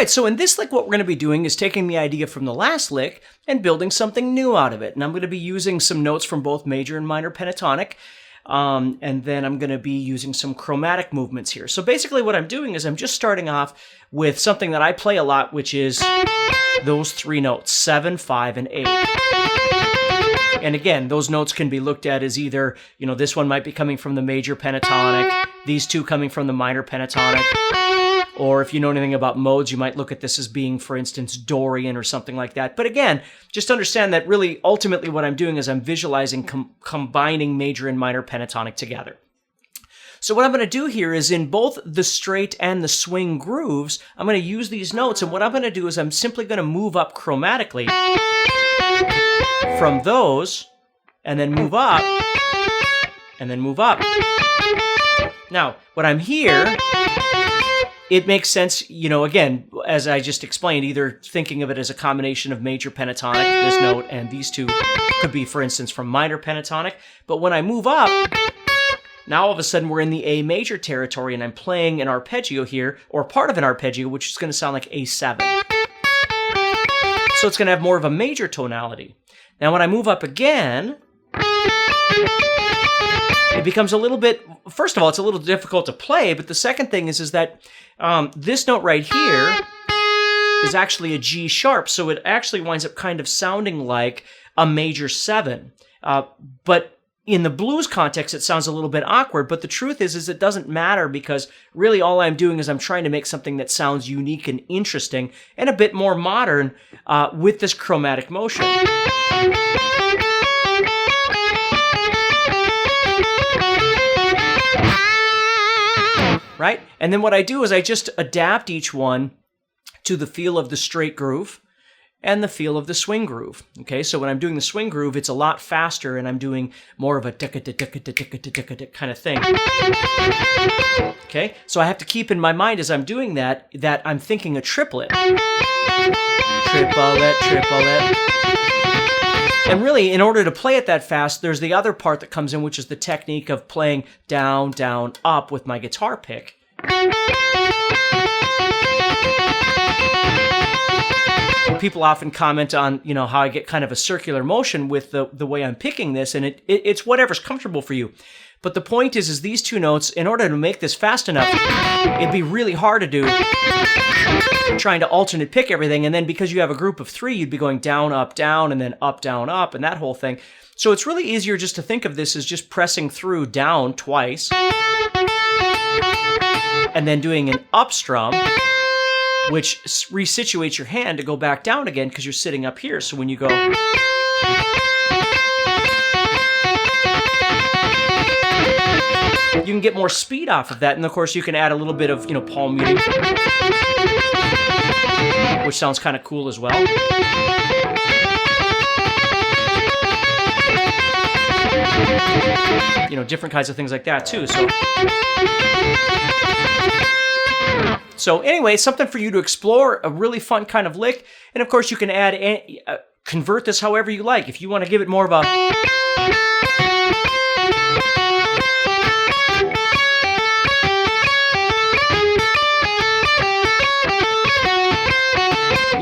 right, so in this lick, what we're going to be doing is taking the idea from the last lick and building something new out of it. And I'm going to be using some notes from both major and minor pentatonic. And then I'm going to be using some chromatic movements here. So basically what I'm doing is I'm just starting off with something that I play a lot, which is those three notes, 7, 5, and 8. And again, those notes can be looked at as either, this one might be coming from the major pentatonic, these two coming from the minor pentatonic. Or if you know anything about modes, you might look at this as being, for instance, Dorian or something like that. But again, just understand that really, ultimately what I'm doing is I'm visualizing combining major and minor pentatonic together. So what I'm going to do here is in both the straight and the swing grooves, I'm going to use these notes. And what I'm going to do is I'm simply going to move up chromatically from those, and then move up, and then move up. Now, when I'm here, it makes sense, again, as I just explained, either thinking of it as a combination of major pentatonic, this note, and these two could be, for instance, from minor pentatonic. But when I move up, now all of a sudden we're in the A major territory, and I'm playing an arpeggio here, or part of an arpeggio, which is going to sound like A7. So it's going to have more of a major tonality. Now when I move up again, it becomes a little bit, first of all, it's a little difficult to play, but the second thing is that this note right here is actually a G sharp, so it actually winds up kind of sounding like a major 7. But in the blues context, it sounds a little bit awkward, but the truth is it doesn't matter, because really all I'm doing is I'm trying to make something that sounds unique and interesting and a bit more modern with this chromatic motion. Right? And then what I do is I just adapt each one to the feel of the straight groove and the feel of the swing groove. Okay, so when I'm doing the swing groove, it's a lot faster, and I'm doing more of a kind of thing. Okay, so I have to keep in my mind as I'm doing that I'm thinking a triplet. Triplet, triplet. And really, in order to play it that fast, there's the other part that comes in, which is the technique of playing down, down, up with my guitar pick. People often comment on, how I get kind of a circular motion with the way I'm picking this, and it's whatever's comfortable for you. But the point is these two notes, in order to make this fast enough, it'd be really hard to do trying to alternate pick everything, and then because you have a group of 3, you'd be going down, up, and then up, and that whole thing. So it's really easier just to think of this as just pressing through down twice, and then doing an up strum, which resituates your hand to go back down again because you're sitting up here. So when you go, you can get more speed off of that, and of course you can add a little bit of, palm muting, which sounds kind of cool as well. Different kinds of things like that too. So anyway, something for you to explore, a really fun kind of lick, and of course you can add, convert this however you like. If you want to give it more of a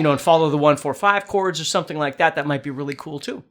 and follow the 1-4-5 chords or something like that, that might be really cool too.